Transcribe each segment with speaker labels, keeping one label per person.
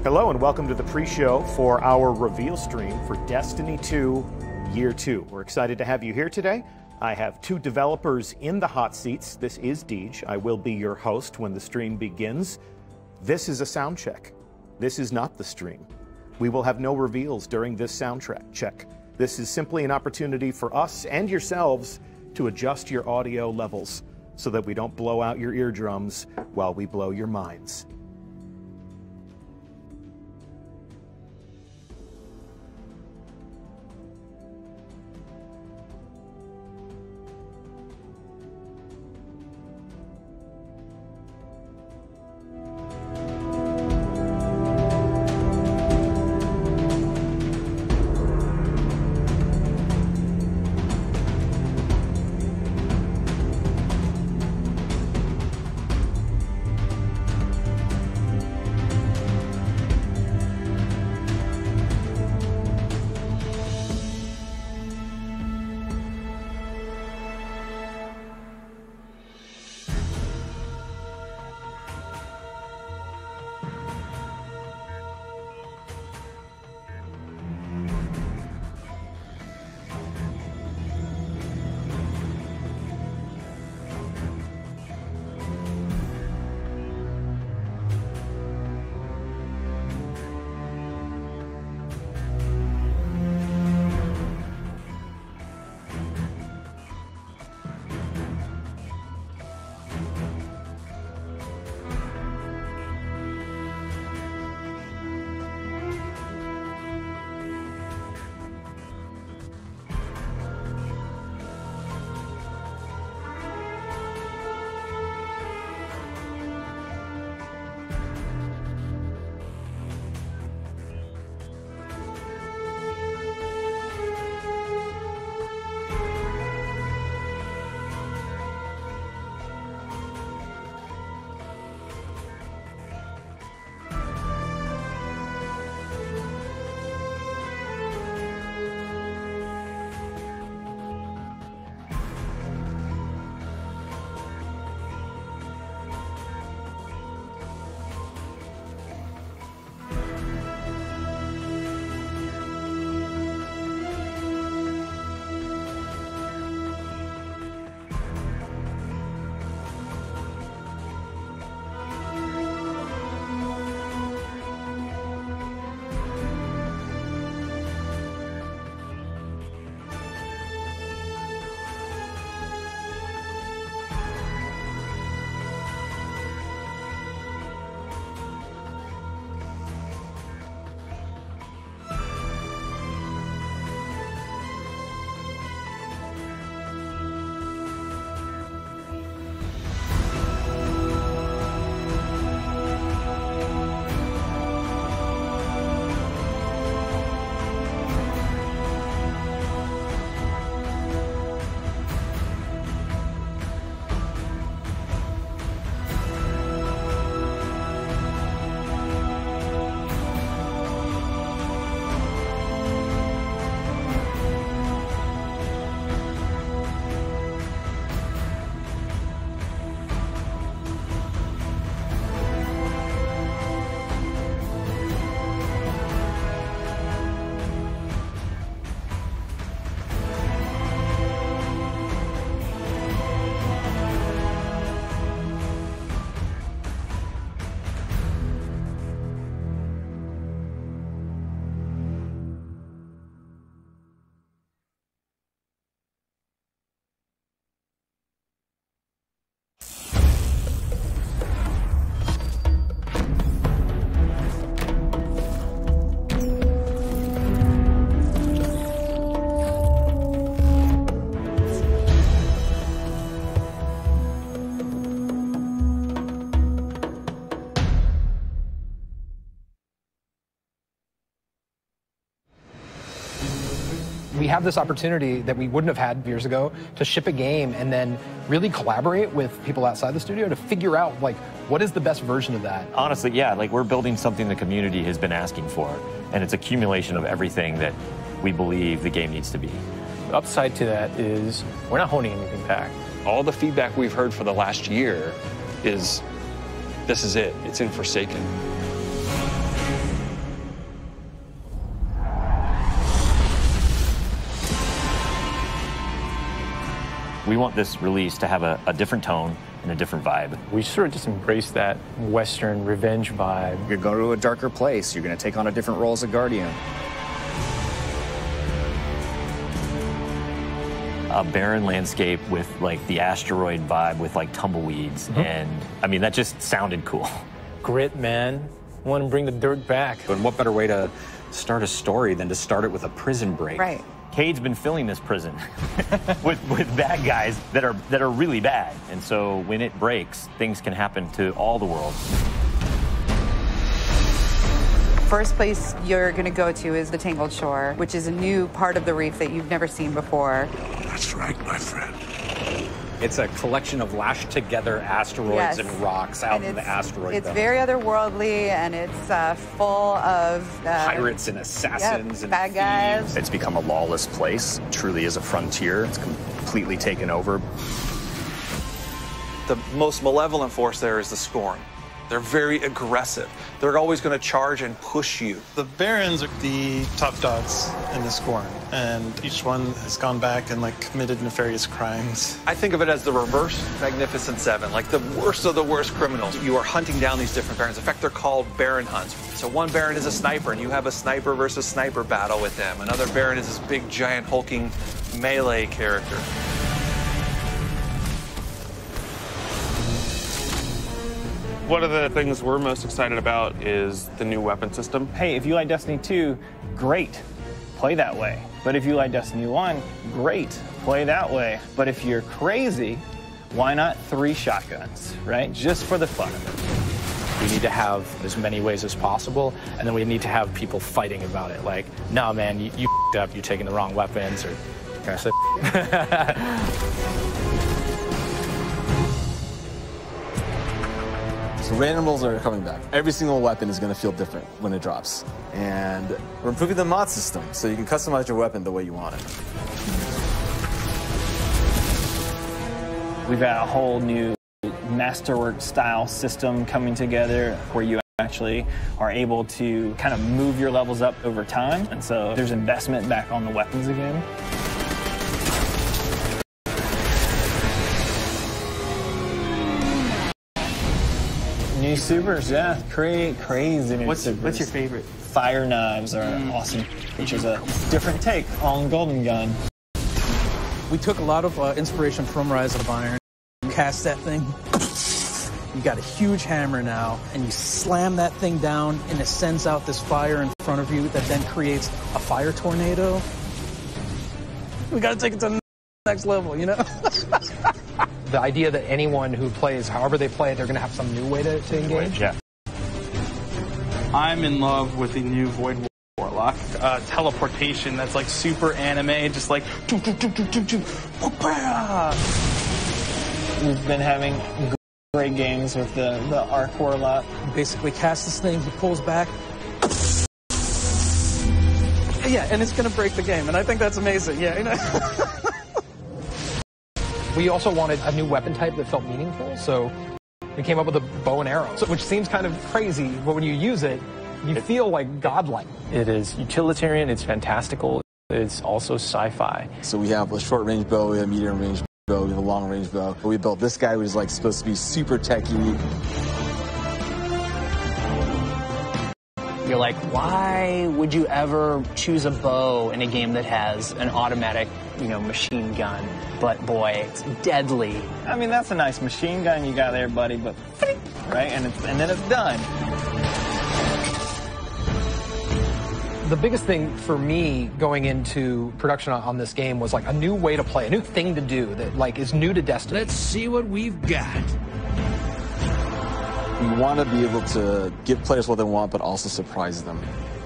Speaker 1: Hello and welcome to the pre-show for our reveal stream for Destiny 2 Year 2. We're excited to have you here today. I have two developers in the hot seats. This is Deej. I will be your host when the stream begins. This is a sound check. This is not the stream. We will have no reveals during this sound check. This is simply an opportunity for us and yourselves to adjust your audio levels so that we don't blow out your eardrums while we blow your minds.
Speaker 2: We have this opportunity that we wouldn't have had years ago to ship a game and then really collaborate with people outside the studio to figure out, like, what is the best version of that?
Speaker 3: Honestly, yeah, like, we're building something the community has been asking for, and it's accumulation of everything that we believe the game needs to be.
Speaker 4: The upside to that is we're not holding anything back. All the feedback we've heard for the last year is, this is it. It's in Forsaken.
Speaker 3: We want this release to have a different tone and a different vibe.
Speaker 4: We sort of just embrace that Western revenge vibe.
Speaker 5: You're going to a darker place. You're going to take on a different role as a Guardian.
Speaker 3: A barren landscape with like the asteroid vibe with like tumbleweeds. And I mean, that just sounded cool.
Speaker 4: Grit, man. I want to bring the dirt back.
Speaker 5: And what better way to start a story than to start it with a prison break?
Speaker 6: Right.
Speaker 3: Cade's been filling this prison with bad guys that are really bad. And so when it breaks, things can happen to all the world.
Speaker 6: First place you're going to go to is the Tangled Shore, which is a new part of the reef that you've never seen before.
Speaker 7: That's right, my friend.
Speaker 5: It's a collection of lashed together asteroids and rocks out in the asteroid belt.
Speaker 6: It's very otherworldly, and it's full of
Speaker 5: pirates and assassins and
Speaker 6: bad guys.
Speaker 5: It's become a lawless place. It truly is a frontier. It's completely taken over.
Speaker 8: The most malevolent force there is the Scorn. They're very aggressive. They're always going to charge and push you.
Speaker 9: The Barons are the top dogs in the Scorn, and each one has gone back and like committed nefarious crimes.
Speaker 8: I think of it as the reverse Magnificent Seven, like the worst of the worst criminals. You are hunting down these different Barons. In fact, they're called Baron hunts. So one Baron is a sniper, and you have a sniper versus sniper battle with them. Another Baron is this big, giant, hulking melee character.
Speaker 10: One of the things we're most excited about is the new weapon system.
Speaker 11: Hey, if you like Destiny 2, great, play that way. But if you like Destiny 1, great, play that way. But if you're crazy, why not 3 shotguns, right? Just for the fun of it.
Speaker 2: We need to have as many ways as possible, and then we need to have people fighting about it. Like, no, man, you f***ed up, you're taking the wrong weapons, or can I say?
Speaker 12: So randomables are coming back. Every single weapon is going to feel different when it drops. And we're improving the mod system, so you can customize your weapon the way you want it.
Speaker 11: We've got a whole new Masterwork style system coming together where you actually are able to kind of move your levels up over time. And so there's investment back on the weapons again. New supers, yeah, crazy new supers.
Speaker 13: What's your favorite?
Speaker 11: Fire knives are awesome, which is a different take on Golden Gun.
Speaker 13: We took a lot of inspiration from Rise of Iron. You cast that thing, you got a huge hammer now, and you slam that thing down, and it sends out this fire in front of you that then creates a fire tornado. We got to take it to the next level, you know?
Speaker 2: The idea that anyone who plays, however they play, they're going to have some new way to engage.
Speaker 3: Yeah.
Speaker 14: I'm in love with the new Void Warlock. Teleportation that's like super anime, just like... We've
Speaker 11: been having great games with the Arc Warlock.
Speaker 13: You basically cast this thing, he pulls back. Yeah, and it's going to break the game, and I think that's amazing. Yeah, you know?
Speaker 2: We also wanted a new weapon type that felt meaningful, so we came up with a bow and arrow, which seems kind of crazy, but when you use it, you feel like godlike.
Speaker 4: It is utilitarian, it's fantastical, it's also sci-fi.
Speaker 12: So we have a short-range bow, we have a medium-range bow, we have a long-range bow. But we built this guy, which is like supposed to be super techy.
Speaker 15: You're like, why would you ever choose a bow in a game that has an automatic, machine gun? But boy, it's deadly.
Speaker 11: I mean, that's a nice machine gun you got there, buddy, but right, and then it's done.
Speaker 2: The biggest thing for me going into production on this game was like a new way to play, a new thing to do that like is new to Destiny.
Speaker 7: Let's see what we've got.
Speaker 12: We want to be able to give players what they want, but also surprise them.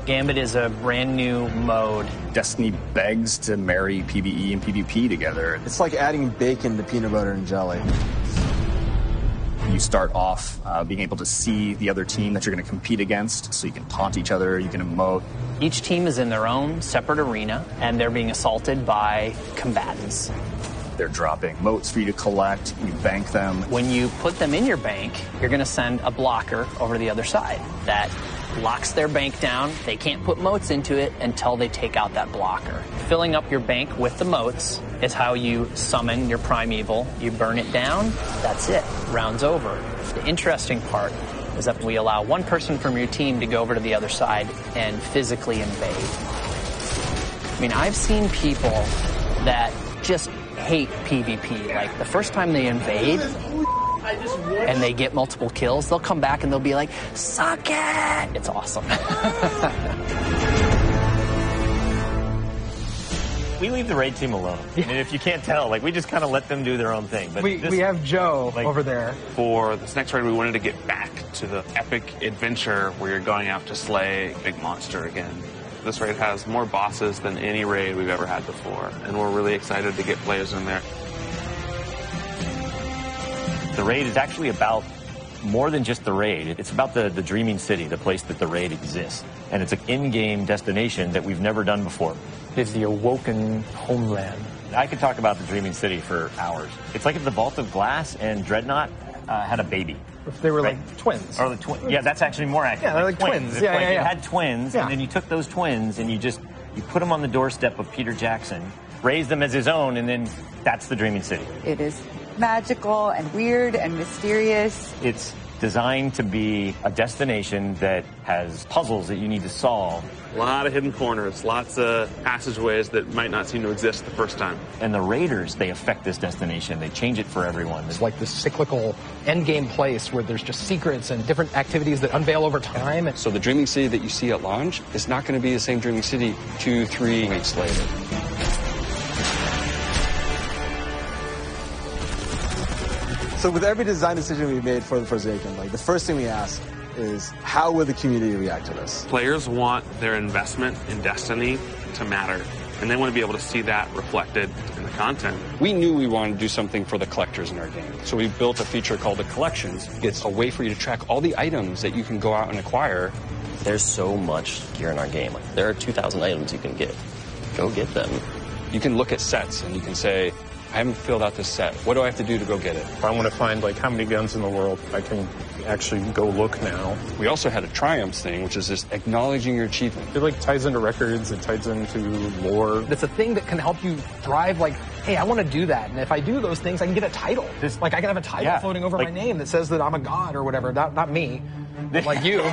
Speaker 15: Gambit is a brand new mode.
Speaker 5: Destiny begs to marry PvE and PvP together.
Speaker 12: It's like adding bacon to peanut butter and jelly.
Speaker 5: You start off being able to see the other team that you're going to compete against, so you can taunt each other, you can emote.
Speaker 15: Each team is in their own separate arena, and they're being assaulted by combatants.
Speaker 5: They're dropping motes for you to collect, you bank them.
Speaker 15: When you put them in your bank, you're going to send a blocker over to the other side that locks their bank down. They can't put moats into it until they take out that blocker. Filling up your bank with the moats is how you summon your primeval. You burn it down, that's it. Round's over. The interesting part is that we allow one person from your team to go over to the other side and physically invade. I mean, I've seen people that just hate PvP. Like, the first time they invade and they get multiple kills, they'll come back and they'll be like, suck it! It's awesome.
Speaker 3: We leave the raid team alone. I mean, if you can't tell, like, we just kind of let them do their own thing. But
Speaker 16: we have Joe over there.
Speaker 10: For this next raid, we wanted to get back to the epic adventure where you're going out to slay a big monster again. This raid has more bosses than any raid we've ever had before, and we're really excited to get players in there.
Speaker 3: The raid is actually about more than just the raid. It's about the Dreaming City, the place that the raid exists. And it's an in-game destination that we've never done before.
Speaker 2: It's the awoken homeland.
Speaker 3: I could talk about the Dreaming City for hours. It's like if the Vault of Glass and Dreadnought had a baby.
Speaker 16: If they were like twins.
Speaker 3: Or yeah, that's actually more accurate.
Speaker 16: Yeah, they're like twins.
Speaker 3: It's
Speaker 16: Yeah,
Speaker 3: like
Speaker 16: yeah, yeah.
Speaker 3: You had twins, and then you took those twins and you put them on the doorstep of Peter Jackson, raised them as his own, and then that's the Dreaming City.
Speaker 6: It is magical and weird and mysterious.
Speaker 3: It's designed to be a destination that has puzzles that you need to solve.
Speaker 10: A lot of hidden corners, lots of passageways that might not seem to exist the first time.
Speaker 3: And the raiders, they affect this destination. They change it for everyone.
Speaker 16: It's like this cyclical endgame place where there's just secrets and different activities that unveil over time.
Speaker 17: So the Dreaming City that you see at launch is not going to be the same Dreaming City 2-3 weeks later.
Speaker 12: So with every design decision we made for the Forsaken, like the first thing we ask is how will the community react to this?
Speaker 10: Players want their investment in Destiny to matter, and they want to be able to see that reflected in the content.
Speaker 17: We knew we wanted to do something for the collectors in our game, so we built a feature called the Collections. It's a way for you to track all the items that you can go out and acquire.
Speaker 18: There's so much gear in our game. There are 2,000 items you can get. Go get them.
Speaker 17: You can look at sets and you can say, I haven't filled out this set. What do I have to do to go get it?
Speaker 19: If I want to find like how many guns in the world, I can actually go look now.
Speaker 17: We also had a triumphs thing, which is just acknowledging your achievement.
Speaker 19: It like ties into records, it ties into lore.
Speaker 16: It's a thing that can help you thrive, like, hey, I want to do that. And if I do those things, I can get a title. Like, I can have a title floating over my name that says that I'm a god or whatever. Not me, but like you.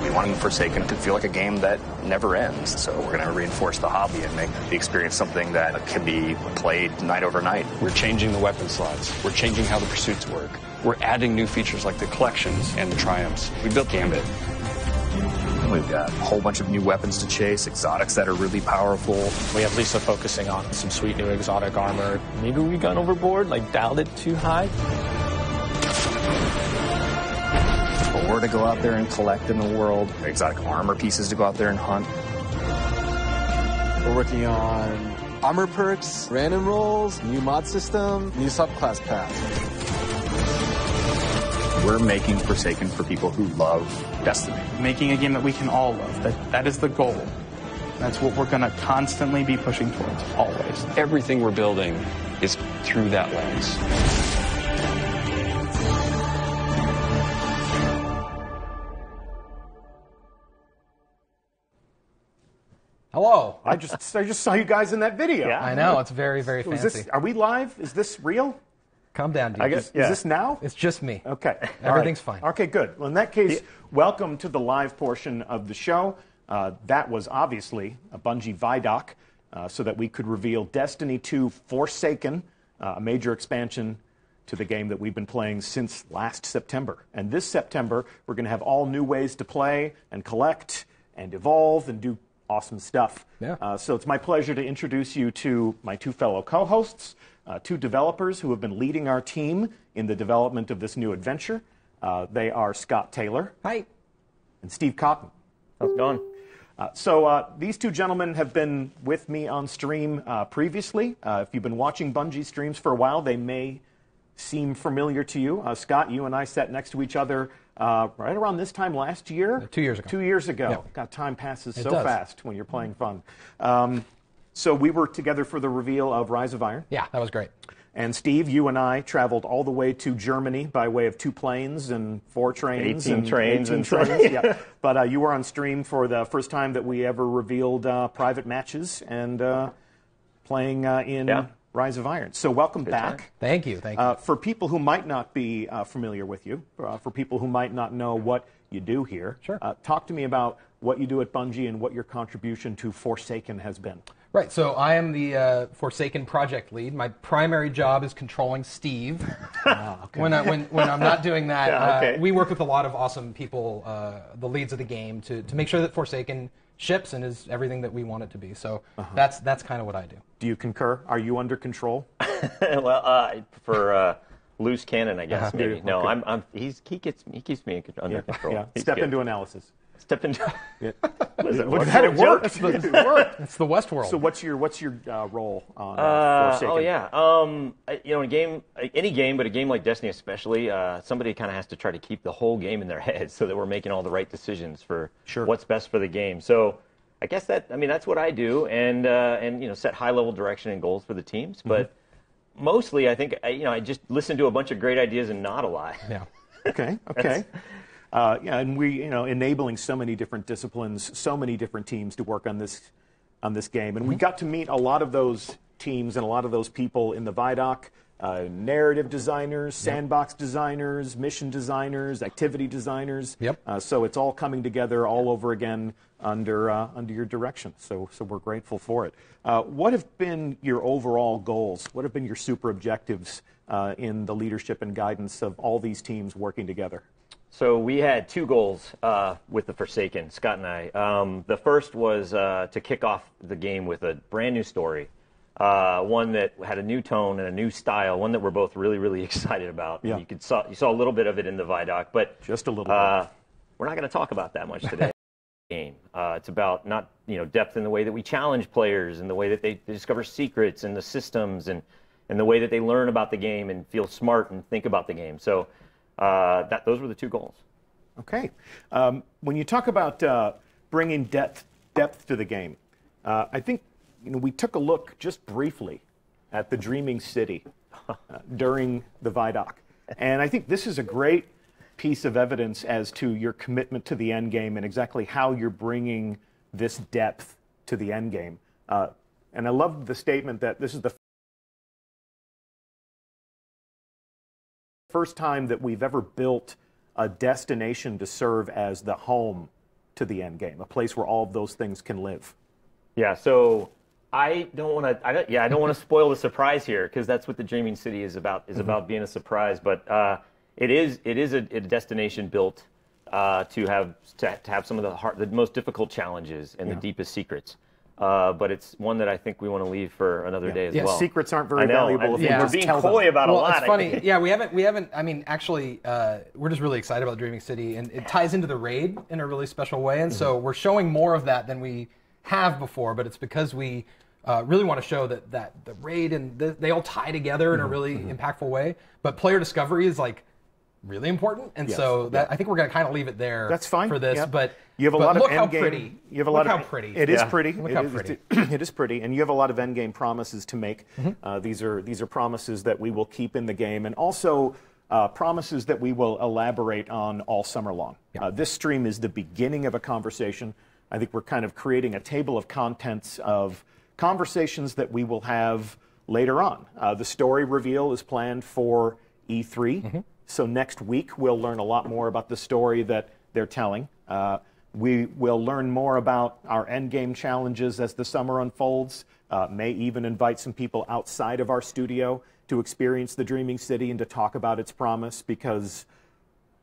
Speaker 5: We wanted Forsaken to feel like a game that never ends, so we're going to reinforce the hobby and make the experience something that can be played night over night.
Speaker 17: We're changing the weapon slots. We're changing how the pursuits work. We're adding new features like the collections and the triumphs. We built Gambit.
Speaker 5: We've got a whole bunch of new weapons to chase, exotics that are really powerful.
Speaker 2: We have Lisa focusing on some sweet new exotic armor. Maybe we gone overboard, like dialed it too high.
Speaker 5: Ore to go out there and collect in the world, exotic armor pieces to go out there and hunt.
Speaker 12: We're working on armor perks, random rolls, new mod system, new subclass paths.
Speaker 5: We're making Forsaken for people who love Destiny.
Speaker 14: Making a game that we can all love. That is the goal. That's what we're going to constantly be pushing towards, always.
Speaker 17: Everything we're building is through that lens.
Speaker 1: Hello. I just saw you guys in that video.
Speaker 16: Yeah. I know, it's very, very fancy.
Speaker 1: Are we live? Is this real?
Speaker 16: Calm down, dude.
Speaker 1: I guess. Is this now?
Speaker 16: It's just me.
Speaker 1: Okay.
Speaker 16: Everything's fine.
Speaker 1: Okay, good. Well, in that case, welcome to the live portion of the show. That was obviously a Bungie Vidoc, so that we could reveal Destiny 2 Forsaken, a major expansion to the game that we've been playing since last September. And this September, we're going to have all new ways to play and collect and evolve and do awesome stuff.
Speaker 16: Yeah.
Speaker 1: So it's my pleasure to introduce you to my two fellow co-hosts, two developers who have been leading our team in the development of this new adventure. They are Scott Taylor.
Speaker 16: Hi.
Speaker 1: And Steve Cotton.
Speaker 3: How's it going?
Speaker 1: So these two gentlemen have been with me on stream previously. If you've been watching Bungie streams for a while, they may seem familiar to you. Scott, you and I sat next to each other right around this time last year.
Speaker 16: 2 years ago.
Speaker 1: 2 years ago.
Speaker 16: Yeah.
Speaker 1: God, time passes
Speaker 16: It
Speaker 1: so
Speaker 16: does.
Speaker 1: fast when you're playing fun. So we were together for the reveal of Rise of Iron.
Speaker 16: Yeah, that was great.
Speaker 1: And Steve, you and I traveled all the way to Germany by way of 2 planes and 4 trains.
Speaker 3: 18 trains.
Speaker 1: 18 trains, yeah. But you were on stream for the first time that we ever revealed private matches and playing in Rise of Iron. So welcome back.
Speaker 16: Thank you. Thank you.
Speaker 1: For people who might not be familiar with you, for people who might not know what you do here, talk to me about what you do at Bungie and what your contribution to Forsaken has been.
Speaker 16: Right, so I am the Forsaken project lead. My primary job is controlling Steve. When I'm not doing that, we work with a lot of awesome people, the leads of the game, to make sure that Forsaken ships and is everything that we want it to be. So that's kind of what I do.
Speaker 1: Do you concur? Are you under control?
Speaker 3: Well, for loose cannon, I guess maybe. No,
Speaker 1: Okay.
Speaker 3: he keeps me under control.
Speaker 1: Yeah.
Speaker 3: He's
Speaker 1: Step
Speaker 3: good.
Speaker 1: into analysis.
Speaker 3: Step into.
Speaker 1: It worked. It worked.
Speaker 16: It's the Westworld.
Speaker 1: So what's your role on Forsaken?
Speaker 3: Oh yeah. In a game, any game, but a game like Destiny especially, somebody kind of has to try to keep the whole game in their head so that we're making all the right decisions for what's best for the game. So I guess that's what I do, and set high level direction and goals for the teams. But mostly, I think I just listen to a bunch of great ideas and nod a lot.
Speaker 16: Yeah.
Speaker 1: Okay. And we, enabling so many different disciplines, so many different teams to work on this game, and we got to meet a lot of those teams and a lot of those people in the Vidoc. Narrative designers, sandbox designers, mission designers, activity designers. So it's all coming together all over again under your direction. So we're grateful for it. What have been your overall goals? What have been your super objectives in the leadership and guidance of all these teams working together?
Speaker 3: So we had 2 goals with the Forsaken, Scott and I. The first was to kick off the game with a brand new story. One that had a new tone and a new style, one that we're both really, really excited about.
Speaker 1: Yeah.
Speaker 3: You saw a little bit of it in the Vidoc, but
Speaker 1: just a little bit.
Speaker 3: We're not going to talk about that much today. Game. It's about not depth in the way that we challenge players and the way that they discover secrets and the systems and the way that they learn about the game and feel smart and think about the game. So those were the 2 goals.
Speaker 1: Okay. When you talk about bringing depth to the game, I think we took a look just briefly at the Dreaming City during the Vidoc. And I think this is a great piece of evidence as to your commitment to the end game and exactly how you're bringing this depth to the end game. And I love the statement that this is the first time that we've ever built a destination to serve as the home to the end game, a place where all of those things can live.
Speaker 3: Yeah, so I don't want to spoil the surprise here, because that's what the Dreaming City is about. Is about being a surprise. But it is a destination built to have some of the most difficult challenges and the deepest secrets. But it's one that I think we want to leave for another day as well.
Speaker 1: Secrets aren't very valuable.
Speaker 3: We're being coy about a lot.
Speaker 16: It's funny. Yeah, we haven't. I mean, actually, we're just really excited about the Dreaming City, and it ties into the raid in a really special way. And so we're showing more of that than we have before. But it's because we really want to show that the raid and they all tie together in a really impactful way. But player discovery is really important, and so I think we're going to kind of leave it there.
Speaker 1: That's fine
Speaker 16: for this.
Speaker 1: Yep.
Speaker 16: But
Speaker 1: you have a lot of
Speaker 16: look how
Speaker 1: end game.
Speaker 16: pretty.
Speaker 1: You have a lot
Speaker 16: look
Speaker 1: of
Speaker 16: how pretty.
Speaker 1: It is pretty.
Speaker 16: Look how pretty.
Speaker 1: It is pretty, and you have a lot of end game promises to make. These are promises that we will keep in the game, and also promises that we will elaborate on all summer long. This stream is the beginning of a conversation. I think we're kind of creating a table of contents of conversations that we will have later on. The story reveal is planned for E3. So next week, we'll learn a lot more about the story that they're telling. We will learn more about our endgame challenges as the summer unfolds. May even invite some people outside of our studio to experience the Dreaming City and to talk about its promise, because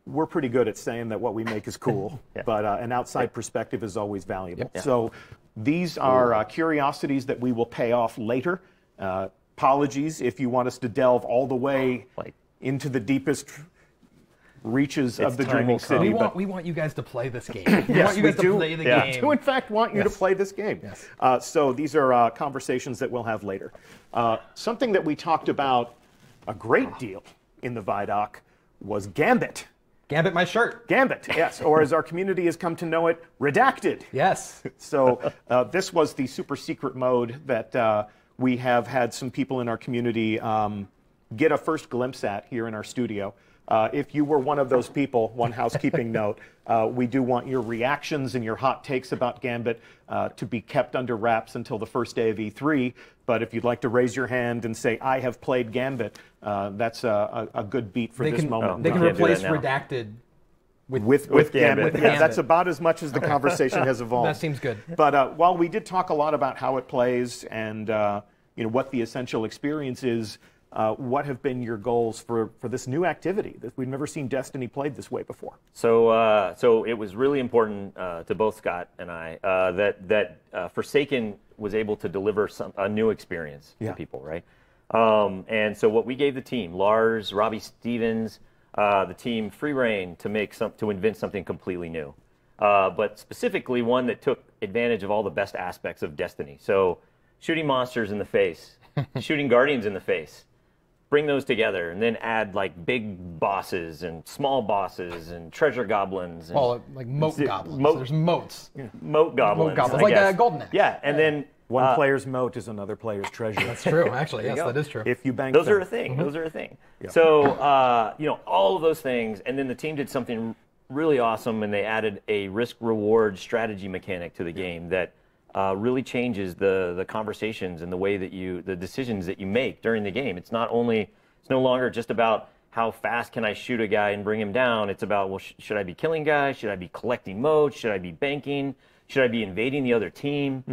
Speaker 1: we're pretty good at saying that what we make is cool, but an outside perspective is always valuable. So these are curiosities that we will pay off later. Apologies if you want us to delve all the way into the deepest reaches of the Dreaming City.
Speaker 16: We want you guys to play this game.
Speaker 1: Yes,
Speaker 16: we want you guys to play the game.
Speaker 1: We do, in fact, want you to play this game. So these are conversations that we'll have later. Something that we talked about a great deal in the Vidoc was Gambit.
Speaker 16: Gambit my shirt.
Speaker 1: Gambit, yes. Or as our community has come to know it, Redacted.
Speaker 16: Yes.
Speaker 1: So this was the super secret mode that we have had some people in our community get a first glimpse at here in our studio. If you were one of those people, one housekeeping note, we do want your reactions and your hot takes about Gambit to be kept under wraps until the first day of E3. But if you'd like to raise your hand and say, I have played Gambit, that's a good beat for this moment.
Speaker 16: They can replace redacted
Speaker 1: with Gambit. Yeah, that's about as much as the conversation has evolved.
Speaker 16: That seems good.
Speaker 1: But while we did talk a lot about how it plays and what the essential experience is, what have been your goals for this new activity that we've never seen Destiny played this way before?
Speaker 3: So it was really important to both Scott and I that Forsaken was able to deliver a new experience to people, right? And so what we gave the team, Lars, Robbie Stevens, the team free reign to invent something completely new, but specifically one that took advantage of all the best aspects of Destiny. So shooting monsters in the face, shooting guardians in the face. Bring those together and then add like big bosses and small bosses and treasure goblins. And
Speaker 16: like moat goblins. There's moats.
Speaker 3: Moat goblins.
Speaker 16: Like a golden axe.
Speaker 3: Yeah, and then
Speaker 1: one player's moat is another player's treasure.
Speaker 16: That's true, actually. Yes, that is true.
Speaker 1: If you bank
Speaker 3: those
Speaker 1: them.
Speaker 3: are a thing. Those are a thing. Yeah. So all of those things, and then the team did something really awesome, and they added a risk-reward strategy mechanic to the game that really changes the conversations and the way that the decisions that you make during the game. It's no longer just about how fast can I shoot a guy and bring him down. It's about, well, should I be killing guys? Should I be collecting motes? Should I be banking? Should I be invading the other team?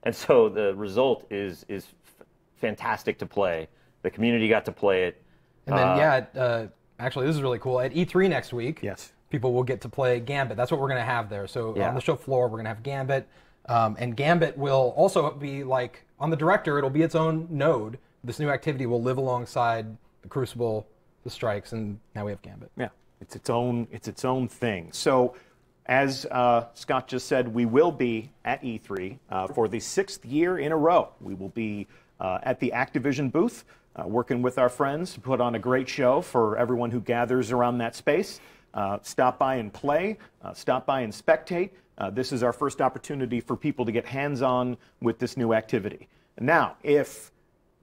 Speaker 3: And so the result is fantastic to play. The community got to play it.
Speaker 16: And then, actually, this is really cool. At E3 next week, people will get to play Gambit. That's what we're going to have there. So on the show floor, we're going to have Gambit. And Gambit will also be like, on the Director, it'll be its own node. This new activity will live alongside the Crucible, the Strikes, and now we have Gambit.
Speaker 1: Yeah, it's its own thing. So, as Scott just said, we will be at E3 for the 6th year in a row. We will be at the Activision booth, working with our friends to put on a great show for everyone who gathers around that space. Stop by and play, stop by and spectate. This is our first opportunity for people to get hands-on with this new activity. Now, if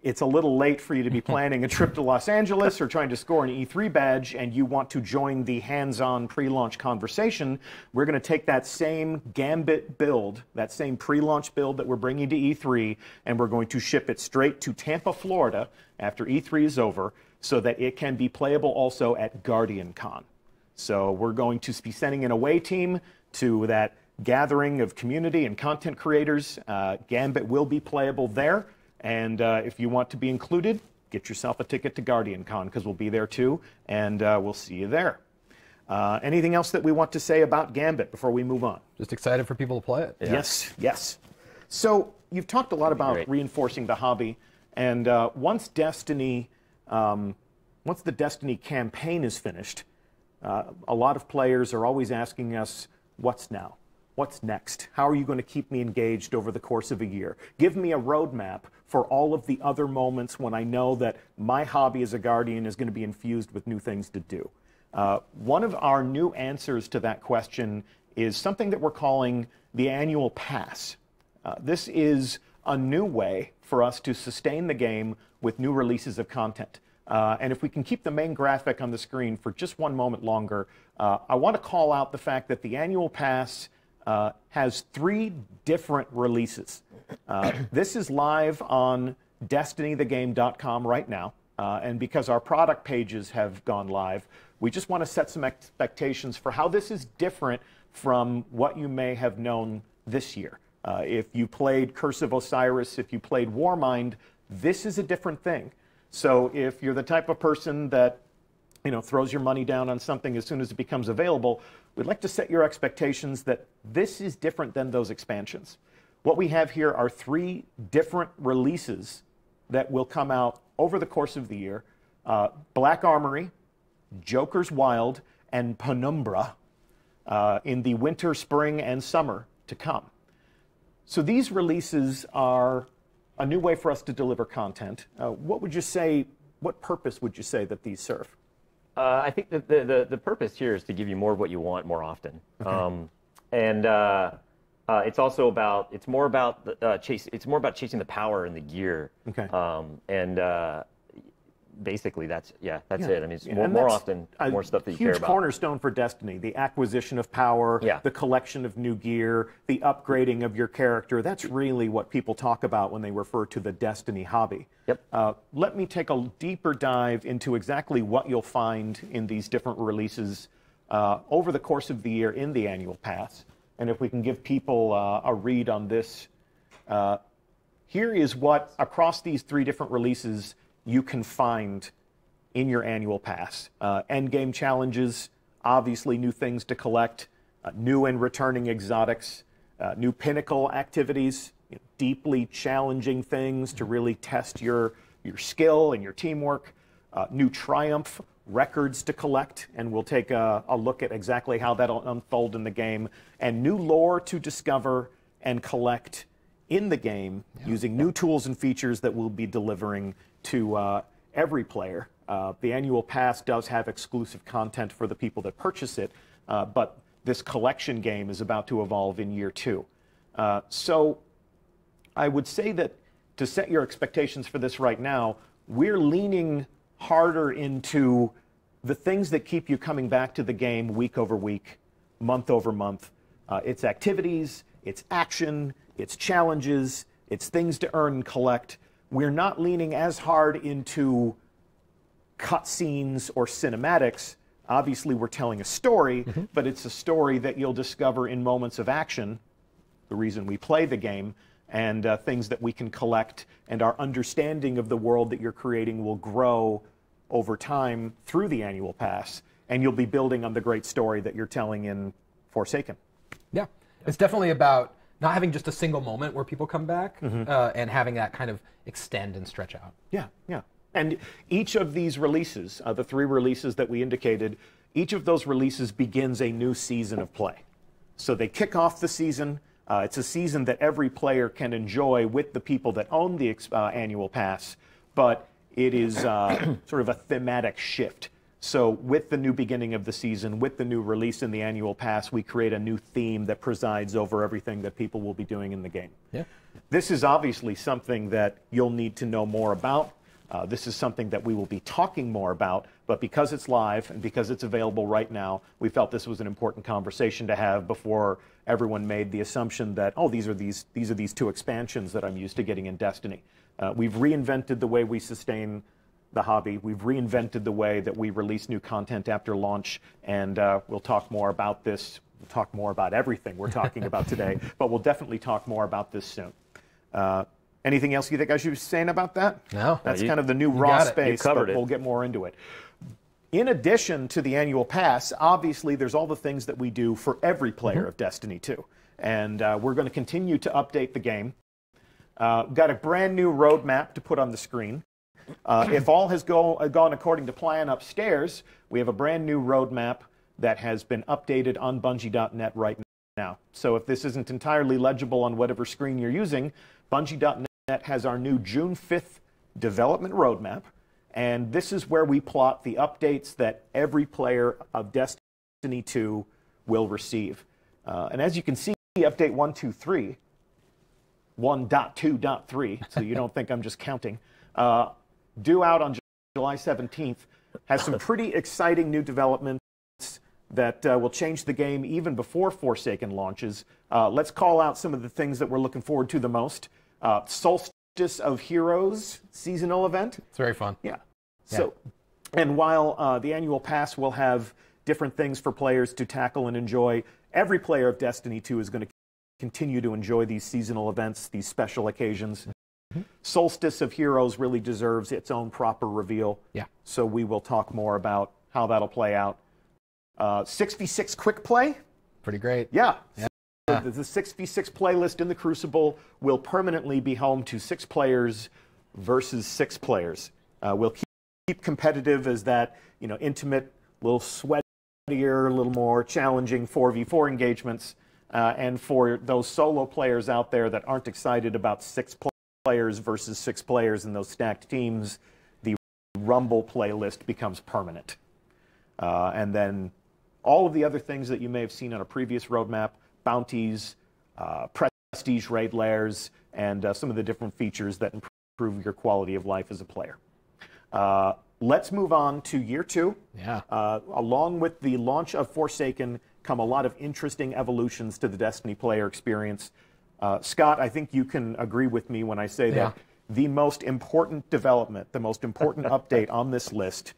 Speaker 1: it's a little late for you to be planning a trip to Los Angeles or trying to score an E3 badge and you want to join the hands-on pre-launch conversation, we're going to take that same Gambit build, that same pre-launch build that we're bringing to E3, and we're going to ship it straight to Tampa, Florida after E3 is over so that it can be playable also at GuardianCon. So we're going to be sending an away team to that gathering of community and content creators. Gambit will be playable there. And if you want to be included, get yourself a ticket to GuardianCon because we'll be there too, and we'll see you there. Anything else that we want to say about Gambit before we move on?
Speaker 16: Just excited for people to play it.
Speaker 1: Yeah. Yes. So you've talked a lot about reinforcing the hobby, and once the Destiny campaign is finished, a lot of players are always asking us, what's now? What's next? How are you going to keep me engaged over the course of a year? Give me a roadmap for all of the other moments when I know that my hobby as a Guardian is going to be infused with new things to do. One of our new answers to that question is something that we're calling the annual pass. This is a new way for us to sustain the game with new releases of content. And if we can keep the main graphic on the screen for just one moment longer, I want to call out the fact that the annual pass has 3 different releases. This is live on DestinyTheGame.com right now, and because our product pages have gone live, we just want to set some expectations for how this is different from what you may have known this year. If you played Curse of Osiris, if you played Warmind, this is a different thing. So if you're the type of person that throws your money down on something as soon as it becomes available, we'd like to set your expectations that this is different than those expansions. What we have here are 3 different releases that will come out over the course of the year. Black Armory, Joker's Wild, and Penumbra in the winter, spring, and summer to come. So these releases are a new way for us to deliver content. What purpose would you say that these serve?
Speaker 3: I think that the purpose here is to give you more of what you want more often. Okay. It's also about it's more about chasing the power and the gear.
Speaker 1: Okay.
Speaker 3: basically that's it. I mean, it's
Speaker 1: And
Speaker 3: more
Speaker 1: that's
Speaker 3: often
Speaker 1: a
Speaker 3: more stuff that you care
Speaker 1: huge
Speaker 3: about.
Speaker 1: cornerstone for Destiny, the acquisition of power, the collection of new gear, the upgrading of your character. That's really what people talk about when they refer to the Destiny hobby. Let me take a deeper dive into exactly what you'll find in these different releases over the course of the year in the annual pass. And if we can give people a read on this, here is what, across these 3 different releases, you can find in your annual pass. Endgame challenges, obviously new things to collect, new and returning exotics, new pinnacle activities, deeply challenging things to really test your skill and your teamwork, new triumph records to collect, and we'll take a look at exactly how that'll unfold in the game, and new lore to discover and collect in the game using new tools and features that we'll be delivering to every player. The annual pass does have exclusive content for the people that purchase it, but this collection game is about to evolve in year 2. So I would say that to set your expectations for this right now, we're leaning harder into the things that keep you coming back to the game week over week, month over month. It's activities, it's action, it's challenges, it's things to earn and collect. We're not leaning as hard into cutscenes or cinematics. Obviously, we're telling a story, but it's a story that you'll discover in moments of action, the reason we play the game, and things that we can collect, and our understanding of the world that you're creating will grow over time through the annual pass, and you'll be building on the great story that you're telling in Forsaken.
Speaker 16: Yeah, it's definitely about not having just a single moment where people come back and having that kind of extend and stretch out.
Speaker 1: Yeah. And each of these releases, the 3 releases that we indicated, each of those releases begins a new season of play. So they kick off the season. It's a season that every player can enjoy with the people that own the annual pass, but it is sort of a thematic shift. So with the new beginning of the season, with the new release in the annual pass, we create a new theme that presides over everything that people will be doing in the game. This is obviously something that you'll need to know more about. This is something that we will be talking more about, but because it's live and because it's available right now, we felt this was an important conversation to have before everyone made the assumption that, oh, these are these 2 expansions that I'm used to getting in Destiny. We've reinvented the way we sustain the hobby. We've reinvented the way that we release new content after launch, and we'll talk more about this. We'll talk more about everything we're talking about today, but we'll definitely talk more about this soon. Anything else you think I should be saying about that?
Speaker 16: No.
Speaker 1: That's kind of the new raw space, but we'll get more into it. In addition to the annual pass, obviously there's all the things that we do for every player of Destiny 2. And we're going to continue to update the game. Got a brand new roadmap to put on the screen. If all has gone according to plan upstairs, we have a brand new roadmap that has been updated on Bungie.net right now. So if this isn't entirely legible on whatever screen you're using, Bungie.net has our new June 5th development roadmap, and this is where we plot the updates that every player of Destiny 2 will receive. And as you can see, update 1.2.3, 1.2.3, so you don't think I'm just counting, due out on July 17th, has some pretty exciting new developments that will change the game even before Forsaken launches. Let's call out some of the things that we're looking forward to the most. Solstice of Heroes seasonal event.
Speaker 16: It's very fun.
Speaker 1: Yeah. So, and while the annual pass will have different things for players to tackle and enjoy, every player of Destiny 2 is going to continue to enjoy these seasonal events, these special occasions. Solstice of Heroes really deserves its own proper reveal.
Speaker 16: Yeah.
Speaker 1: So we will talk more about how that'll play out. 6v6 quick play.
Speaker 16: Pretty great.
Speaker 1: Yeah. So the 6v6 playlist in the Crucible will permanently be home to 6 players versus 6 players. We'll keep competitive as that, intimate, little sweatier, a little more challenging 4v4 engagements. And for those solo players out there that aren't excited about 6 players versus 6 players in those stacked teams, the Rumble playlist becomes permanent. And then all of the other things that you may have seen on a previous roadmap, bounties, prestige raid lairs, and some of the different features that improve your quality of life as a player. let's move on to year 2.
Speaker 16: Yeah.
Speaker 1: Along with the launch of Forsaken come a lot of interesting evolutions to the Destiny player experience. Scott, I think you can agree with me when I say that the most important development, the most important update on this list,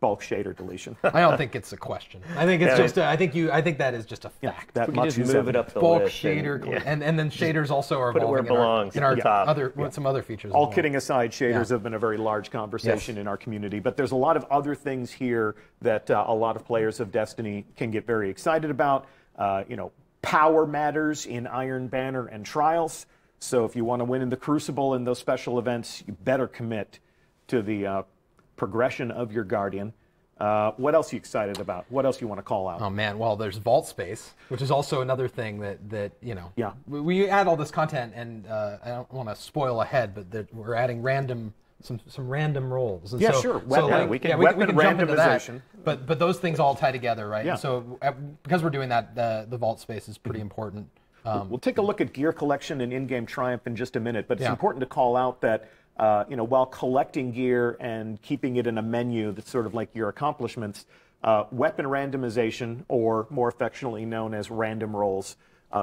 Speaker 1: bulk shader deletion.
Speaker 16: I don't think it's a question. I think it's just. I think that is just a fact.
Speaker 3: That we can just move it up the
Speaker 16: bulk
Speaker 3: list.
Speaker 16: shader, and then shaders also are
Speaker 3: put it where it belongs
Speaker 16: in our other some other features.
Speaker 1: All kidding aside, shaders have been a very large conversation in our community, but there's a lot of other things here that a lot of players of Destiny can get very excited about. Power matters in Iron Banner and Trials. So if you want to win in the Crucible and those special events, you better commit to the progression of your Guardian. What else are you excited about? What else you want to call out?
Speaker 16: Oh man, well there's vault space, which is also another thing that we add all this content, and I don't want to spoil ahead, but we're adding some random roles. And
Speaker 1: sure.
Speaker 16: We can jump into that. But those things all tie together, right? And so because we're doing that, the vault space is pretty important.
Speaker 1: We'll take a look at gear collection and in-game triumph in just a minute, but it's important to call out that while collecting gear and keeping it in a menu that's sort of like your accomplishments, weapon randomization, or more affectionately known as random rolls,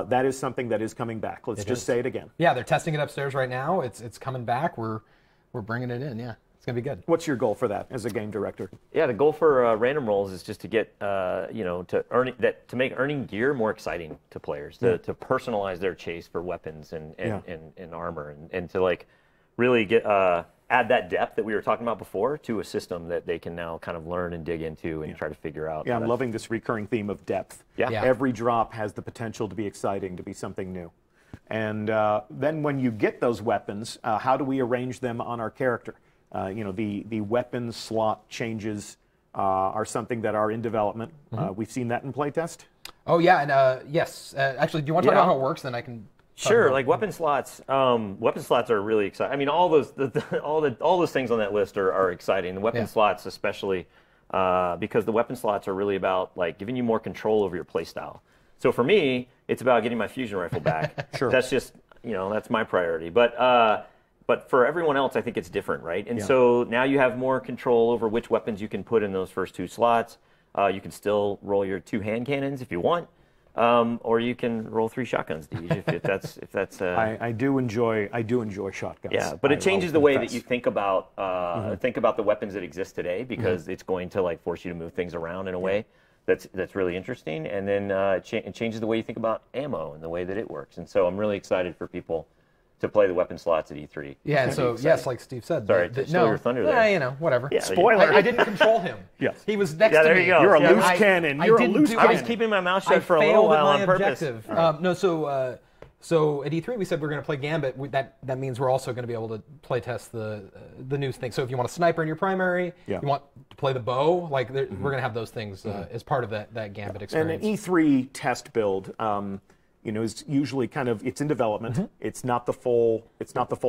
Speaker 1: that is something that is coming back. Let's just say it again.
Speaker 16: Yeah, they're testing it upstairs right now. It's coming back. We're bringing it in. Yeah, it's gonna be good.
Speaker 1: What's your goal for that as a game director?
Speaker 3: Yeah, the goal for random rolls is just to get to make earning gear more exciting to players, to personalize their chase for weapons and armor, and to really get add that depth that we were talking about before to a system that they can now kind of learn and dig into and try to figure out.
Speaker 1: Yeah, I'm loving this recurring theme of depth.
Speaker 3: Yeah.
Speaker 1: Every drop has the potential to be exciting, to be something new. And then when you get those weapons, how do we arrange them on our character? The weapon slot changes are something that are in development. We've seen that in playtest.
Speaker 16: Oh yeah, and yes. Actually, do you want to talk about how it works? Then I can.
Speaker 3: Sure, like weapon slots. Weapon slots are really exciting. I mean, all those things on that list are exciting. The weapon slots, especially, because the weapon slots are really about giving you more control over your playstyle. So for me, it's about getting my fusion rifle back.
Speaker 1: Sure.
Speaker 3: That's just that's my priority. But for everyone else, I think it's different, right? And so now you have more control over which weapons you can put in those first 2 slots. You can still roll your 2 hand cannons if you want. Or you can roll 3 shotguns, Deej, if that's.
Speaker 1: I do enjoy shotguns.
Speaker 3: Yeah, but it changes the way that you think about the weapons that exist today, because it's going to force you to move things around in a way that's really interesting, and then it changes the way you think about ammo and the way that it works. And so I'm really excited for people to play the weapon slots at E3.
Speaker 16: Yeah, so yes, like Steve said.
Speaker 3: Sorry, to steal your thunder there.
Speaker 16: Whatever.
Speaker 3: Yeah,
Speaker 16: spoiler. I didn't control him.
Speaker 1: Yes.
Speaker 16: He was next to
Speaker 3: there
Speaker 16: me.
Speaker 3: You go.
Speaker 1: You're a loose cannon. You're a loose cannon.
Speaker 3: I was keeping my mouth shut for a little while on purpose.
Speaker 16: No, so at E3 we said we're going to play Gambit. That means we're also going to be able to play test the new thing. So if you want a sniper in your primary, you want to play the bow, we're going to have those things as part of that Gambit experience.
Speaker 1: And an E3 test build, is usually it's in development. It's not the full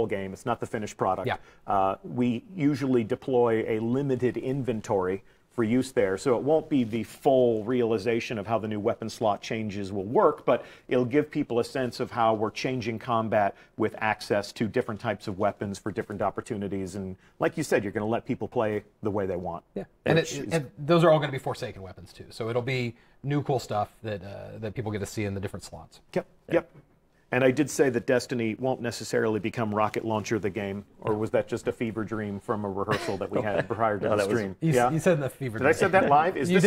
Speaker 1: game. It's not the finished product.
Speaker 16: Yeah.
Speaker 1: We usually deploy a limited inventory for use there, so it won't be the full realization of how the new weapon slot changes will work, but it'll give people a sense of how we're changing combat with access to different types of weapons for different opportunities. And like you said, you're going to let people play the way they want.
Speaker 16: Yeah, and those are all going to be Forsaken weapons too. So it'll be new cool stuff that people get to see in the different slots.
Speaker 1: Yep. And I did say that Destiny won't necessarily become Rocket Launcher the game, or was that just a fever dream from a rehearsal that we had prior to the stream?
Speaker 16: You said the fever dream.
Speaker 1: Did I say that live? Is this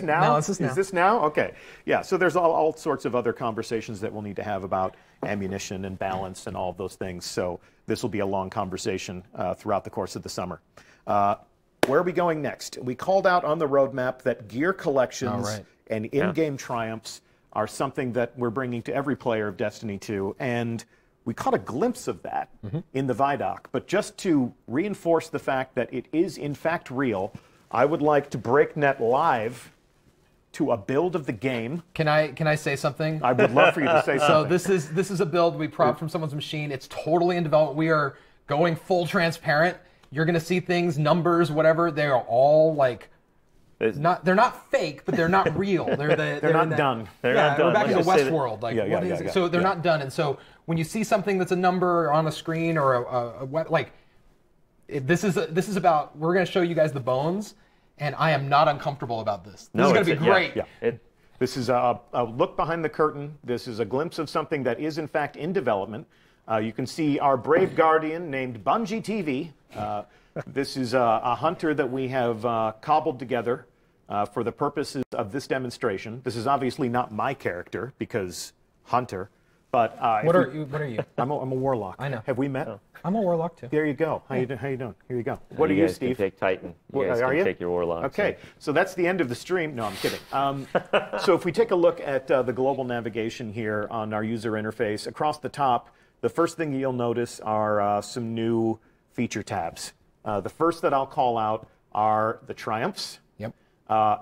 Speaker 1: now?
Speaker 16: No, this is now.
Speaker 1: Okay. Yeah, so there's all sorts of other conversations that we'll need to have about ammunition and balance and all of those things. So this will be a long conversation throughout the course of the summer. Where are we going next? We called out on the roadmap that gear collections and in-game triumphs are something that we're bringing to every player of Destiny 2, and we caught a glimpse of that in the Vidoc. But just to reinforce the fact that it is in fact real, I would like to break net live to a build of the game.
Speaker 16: Can I say something?
Speaker 1: I would love for you to say something.
Speaker 16: So this is a build we propped from someone's machine. It's totally in development. We are going full transparent. You're going to see things, numbers, whatever. They are all they're not fake, but they're not real. They're
Speaker 1: not done.
Speaker 16: We're back in the Westworld. So they're not done. And so when you see something that's a number on a screen or This is about, we're going to show you guys the bones, and I am not uncomfortable about this. This is going to be great.
Speaker 1: Yeah. This is a look behind the curtain. This is a glimpse of something that is, in fact, in development. You can see our brave guardian named Bungie TV. This is a hunter that we have cobbled together for the purposes of this demonstration. This is obviously not my character, because hunter. But
Speaker 16: what are you?
Speaker 1: I'm a warlock.
Speaker 16: I know.
Speaker 1: Have we met?
Speaker 16: I'm a warlock too.
Speaker 1: There you go. How you doing? Here you go. What are
Speaker 3: you
Speaker 1: you,
Speaker 3: guys
Speaker 1: Steve?
Speaker 3: Can take Titan. You guys
Speaker 1: are
Speaker 3: can
Speaker 1: you?
Speaker 3: take your warlock.
Speaker 1: Okay, so that's the end of the stream. No, I'm kidding. So if we take a look at the global navigation here on our user interface, across the top, the first thing you'll notice are some new feature tabs. The first that I'll call out are the triumphs.
Speaker 16: Yep.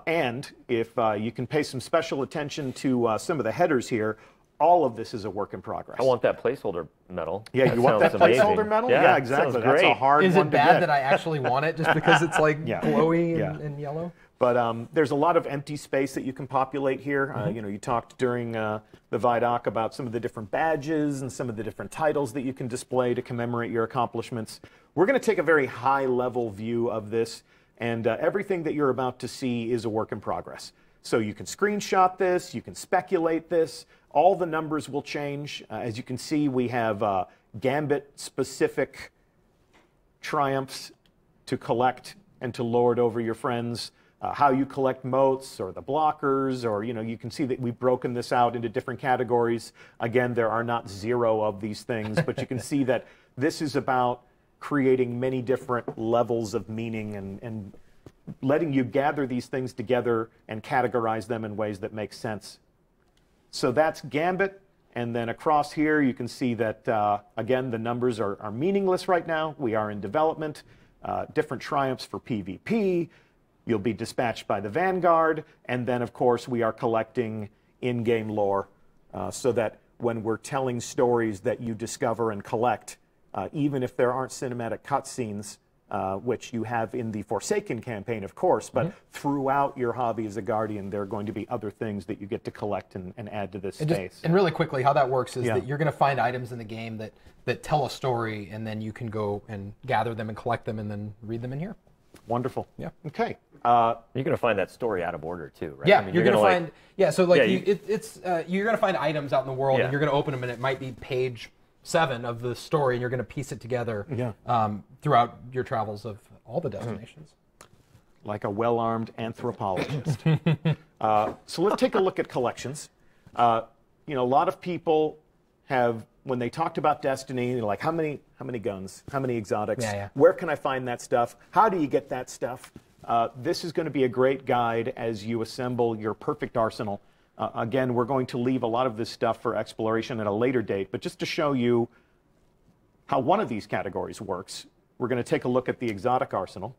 Speaker 1: And if you can pay some special attention to some of the headers here, all of this is a work in progress.
Speaker 3: I want that placeholder medal.
Speaker 1: Yeah, you want that placeholder medal? Yeah, exactly. That's a hard one to get.
Speaker 16: Is it bad that I actually want it just because it's like glowy and yellow?
Speaker 1: But there's a lot of empty space that you can populate here. You talked during the Vidoc about some of the different badges and some of the different titles that you can display to commemorate your accomplishments. We're going to take a very high-level view of this, and everything that you're about to see is a work in progress. So you can screenshot this, you can speculate this. All the numbers will change. As you can see, we have Gambit-specific triumphs to collect and to lord over your friends. How you collect motes or the blockers, or you can see that we've broken this out into different categories. Again, there are not 0 of these things, but you can see that this is about creating many different levels of meaning and letting you gather these things together and categorize them in ways that make sense. So that's Gambit, and then across here you can see that, again, the numbers are meaningless right now. We are in development. Different triumphs for PvP. You'll be dispatched by the Vanguard, and then, of course, we are collecting in-game lore so that when we're telling stories that you discover and collect, even if there aren't cinematic cutscenes, which you have in the Forsaken campaign, of course, but throughout your hobby as a Guardian, there are going to be other things that you get to collect and add to this space.
Speaker 16: And really quickly, how that works is that you're going to find items in the game that tell a story, and then you can go and gather them and collect them and then read them in here.
Speaker 1: Wonderful.
Speaker 16: Yeah.
Speaker 1: Okay.
Speaker 3: You're going to find that story out of order too, right?
Speaker 16: Yeah,
Speaker 3: I mean,
Speaker 16: you're going to find.
Speaker 3: So
Speaker 16: you're going to find items out in the world, and you're going to open them, and it might be page 7 of the story, and you're going to piece it together throughout your travels of all the destinations.
Speaker 1: Like a well-armed anthropologist. So let's take a look at collections. A lot of people have, when they talked about Destiny, they're like, how many guns, how many exotics, where can I find that stuff, how do you get that stuff? This is going to be a great guide as you assemble your perfect arsenal. Again, we're going to leave a lot of this stuff for exploration at a later date, but just to show you how one of these categories works, we're going to take a look at the exotic arsenal.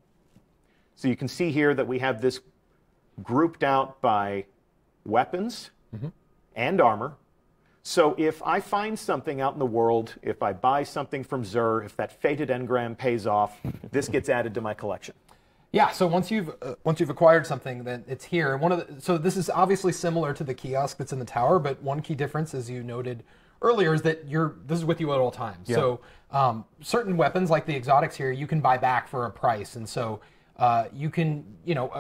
Speaker 1: So you can see here that we have this grouped out by weapons and armor. So if I find something out in the world, if I buy something from Xur, if that fated engram pays off, this gets added to my collection.
Speaker 16: Yeah, so once you've acquired something, then it's here. So this is obviously similar to the kiosk that's in the tower, but one key difference, as you noted earlier, is that this is with you at all times. Yeah. So certain weapons, like the exotics here, you can buy back for a price, and so you can,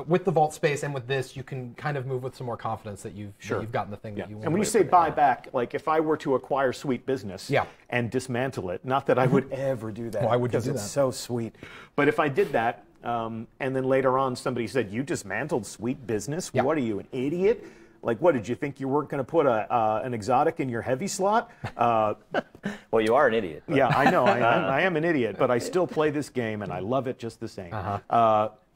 Speaker 16: with the vault space and with this, you can kind of move with some more confidence that you've gotten the thing that you want.
Speaker 1: And when you say buy back, like if I were to acquire Sweet Business and dismantle it, not that I would ever do that.
Speaker 16: Why would you do that?
Speaker 1: Because it's so sweet. But if I did that, and then later on somebody said, you dismantled Sweet Business? What are you, an idiot? Like, what, did you think you weren't going to put an exotic in your heavy slot?
Speaker 3: Well, you are an idiot.
Speaker 1: Yeah, I know. I am an idiot, but I still play this game, and I love it just the same.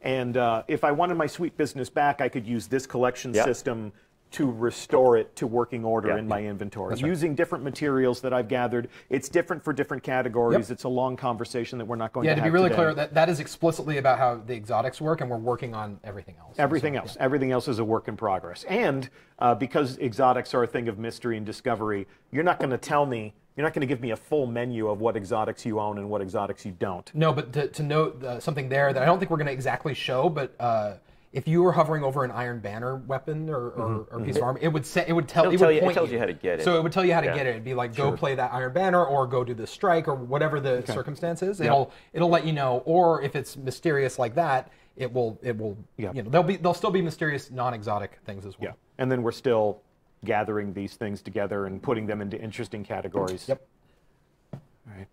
Speaker 1: And if I wanted my Sweet Business back, I could use this collection system to restore it to working order in my inventory. Using different materials that I've gathered. It's different for different categories. It's a long conversation that we're not going to have
Speaker 16: to be really
Speaker 1: today.
Speaker 16: clear, that is explicitly about how the exotics work, and we're working on everything else.
Speaker 1: Everything else. Everything else is a work in progress. And because exotics are a thing of mystery and discovery, you're not going to tell me, you're not going to give me a full menu of what exotics you own and what exotics you don't.
Speaker 16: No, but to note something there that I don't think we're going to exactly show, but if you were hovering over an Iron Banner weapon or piece of armor, it would tell
Speaker 3: It tells you how to get it.
Speaker 16: So it would tell you how to
Speaker 3: Yeah.
Speaker 16: get it. It'd be like,
Speaker 3: Sure.
Speaker 16: go play that Iron Banner, or go do this strike, or whatever the circumstance is.
Speaker 1: Yeah.
Speaker 16: It'll let you know. Or if it's mysterious like that, it will.
Speaker 1: Yeah.
Speaker 16: You know, there'll still be mysterious, non-exotic things as well.
Speaker 1: Yeah. And then we're still gathering these things together and putting them into interesting categories.
Speaker 16: Yep.
Speaker 1: All right.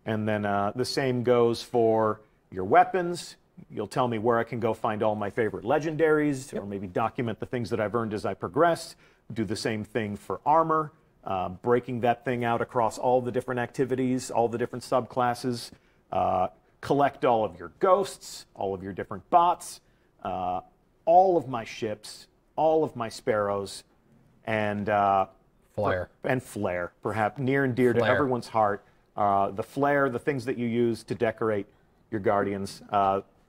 Speaker 1: And then the same goes for your weapons. You'll tell me where I can go find all my favorite legendaries, or maybe document the things that I've earned as I progress. Do the same thing for armor, breaking that thing out across all the different activities, all the different subclasses. Collect all of your ghosts, all of your different bots, all of my ships, all of my sparrows, and
Speaker 16: Flare.
Speaker 1: And flare, perhaps near and dear to
Speaker 16: Flare.
Speaker 1: everyone's heart. The flare, the things that you use to decorate your guardians.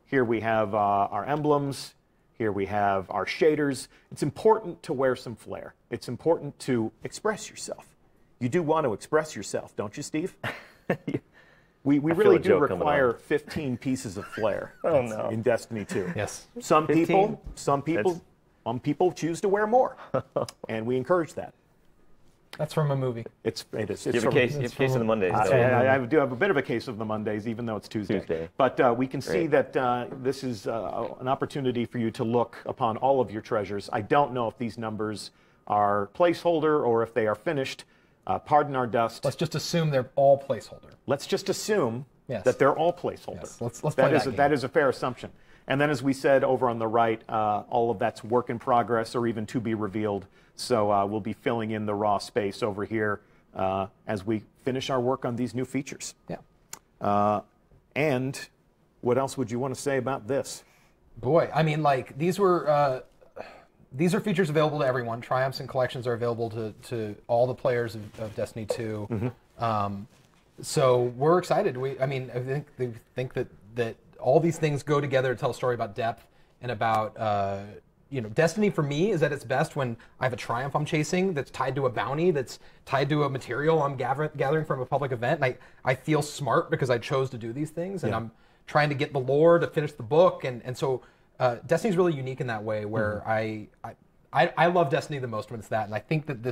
Speaker 1: Here we have our emblems. Here we have our shaders. It's important to wear some flair. It's important to express yourself. You do want to express yourself, don't you, Steve? We really do require 15 pieces of flair in Destiny 2.
Speaker 16: Yes.
Speaker 1: Some
Speaker 3: 15?
Speaker 1: people choose to wear more, and we encourage that.
Speaker 16: That's from a movie.
Speaker 1: It is.
Speaker 3: You have a case of the Mondays.
Speaker 1: I do have a bit of a case of the Mondays, even though it's Tuesday. But we can see that this is an opportunity for you to look upon all of your treasures. I don't know if these numbers are placeholder or if they are finished. Pardon our dust.
Speaker 16: Let's just assume they're all placeholder.
Speaker 1: Let's just assume
Speaker 16: Yes.
Speaker 1: that they're all placeholder.
Speaker 16: Yes. Let's play that game.
Speaker 1: That is a fair assumption. And then, as we said over on the right, all of that's work in progress or even to be revealed. So we'll be filling in the raw space over here as we finish our work on these new features.
Speaker 16: Yeah.
Speaker 1: And what else would you want to say about this?
Speaker 16: Boy, I mean, like, these are features available to everyone. Triumphs and collections are available to all the players of Destiny 2. So we're excited. I think that all these things go together to tell a story about depth and about Destiny for me is at its best when I have a triumph I'm chasing that's tied to a bounty, that's tied to a material I'm gathering from a public event, and I feel smart because I chose to do these things, and I'm trying to get the lore to finish the book, and so Destiny's really unique in that way where I love Destiny the most when it's that, and I think that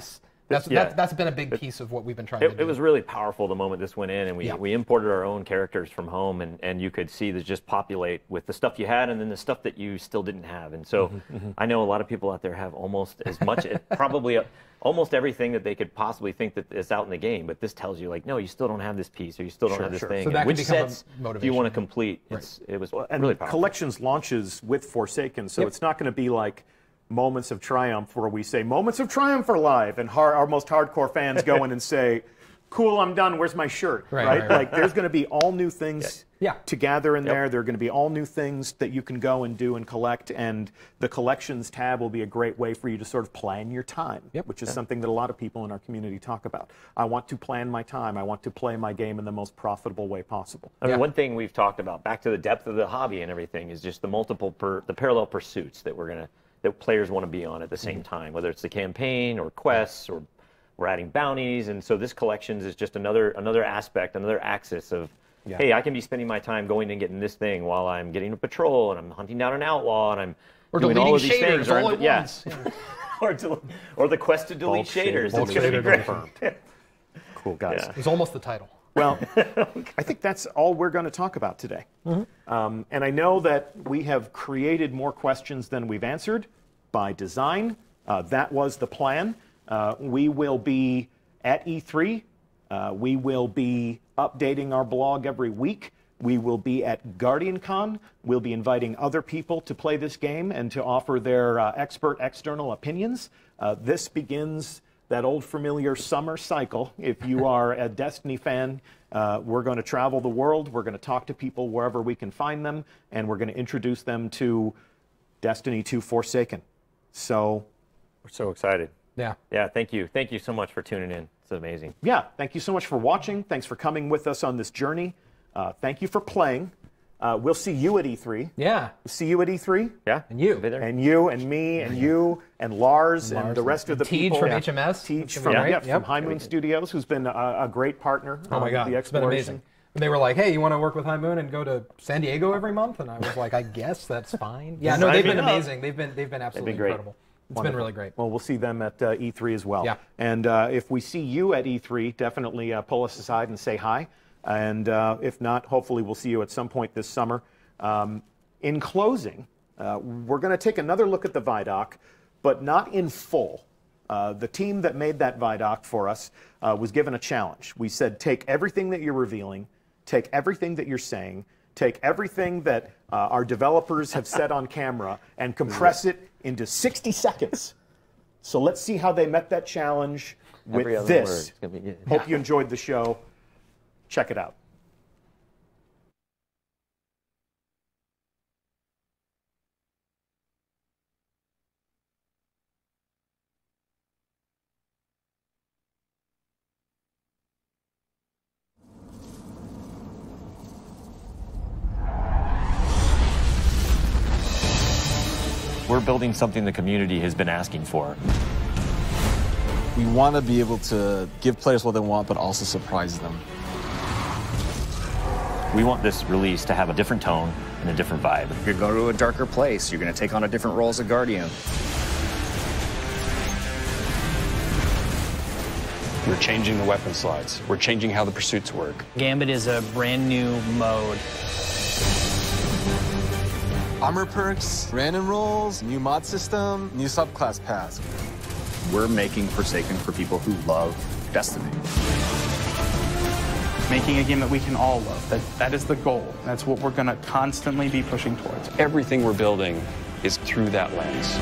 Speaker 16: that's been a big piece of what we've been trying to do.
Speaker 3: It was really powerful the moment this went in, and we imported our own characters from home, and you could see this just populate with the stuff you had and then the stuff that you still didn't have. And so I know a lot of people out there have almost as much, probably almost everything that they could possibly think that is out in the game, but this tells you, like, no, you still don't have this piece, or you still don't have this thing.
Speaker 16: So that
Speaker 3: which
Speaker 16: can become
Speaker 3: sets
Speaker 16: a motivation.
Speaker 3: do you want to complete? It was really powerful.
Speaker 1: Collections launches with Forsaken, so it's not going to be like moments of triumph where we say moments of triumph are live and our most hardcore fans go in and say, cool, I'm done, where's my shirt, right? Like, there's going to be all new things to gather in there. There are going to be all new things that you can go and do and collect, and the collections tab will be a great way for you to sort of plan your time, which is something that a lot of people in our community talk about. I want to plan my time. I want to play my game in the most profitable way possible.
Speaker 3: I mean, one thing we've talked about, back to the depth of the hobby and everything, is just the parallel pursuits that that players want to be on at the same time, whether it's the campaign or quests, or we're adding bounties. And so this collections is just another aspect, another axis of, hey, I can be spending my time going and getting this thing while I'm getting a patrol and I'm hunting down an outlaw and I'm doing all of these things. Or the quest to delete shaders. It's going to be great.
Speaker 1: Cool, guys.
Speaker 16: It was almost the title.
Speaker 1: Well, I think that's all we're going to talk about today. And I know that we have created more questions than we've answered by design. That was the plan. We will be at E3. We will be updating our blog every week. We will be at GuardianCon. We'll be inviting other people to play this game and to offer their expert external opinions. This begins that old familiar summer cycle. If you are a Destiny fan, we're going to travel the world. We're going to talk to people wherever we can find them, and we're going to introduce them to Destiny 2 Forsaken. So
Speaker 3: we're so excited.
Speaker 16: Yeah.
Speaker 3: Yeah, thank you. Thank you so much for tuning in. It's amazing.
Speaker 1: Yeah, thank you so much for watching. Thanks for coming with us on this journey. Thank you for playing. We'll see you at E3.
Speaker 16: Yeah.
Speaker 1: We'll see you at E3.
Speaker 3: Yeah.
Speaker 16: And you.
Speaker 1: And you and me and you and Lars and the rest of the people.
Speaker 16: Tej from HMS.
Speaker 1: Tej from High Moon Studios, who's been a great partner
Speaker 16: on the exploration.
Speaker 1: It's been amazing.
Speaker 16: They were like, hey, you want to work with High Moon and go to San Diego every month? And I was like, I guess that's fine. Yeah, no, they've been amazing. They've been absolutely incredible. It's been really great.
Speaker 1: Well, we'll see them at E3 as well.
Speaker 16: Yeah.
Speaker 1: And if we see you at E3, definitely pull us aside and say hi. And if not, hopefully we'll see you at some point this summer. In closing, we're going to take another look at the Vidoc, but not in full. The team that made that Vidoc for us was given a challenge. We said, take everything that you're revealing, take everything that you're saying, take everything that our developers have said on camera, and compress it into 60 seconds. So let's see how they met that challenge with this. Hope you enjoyed the show. Check it out.
Speaker 3: We're building something the community has been asking for.
Speaker 12: We want to be able to give players what they want, but also surprise them.
Speaker 3: We want this release to have a different tone and a different vibe.
Speaker 5: You're going to a darker place. You're going to take on a different role as a Guardian.
Speaker 17: We're changing the weapon slides. We're changing how the pursuits work.
Speaker 15: Gambit is a brand new mode.
Speaker 12: Armor perks, random rolls, new mod system, new subclass paths.
Speaker 5: We're making Forsaken for people who love Destiny.
Speaker 14: Making a game that we can all love. That is the goal. That's what we're going to constantly be pushing towards.
Speaker 17: Everything we're building is through that lens.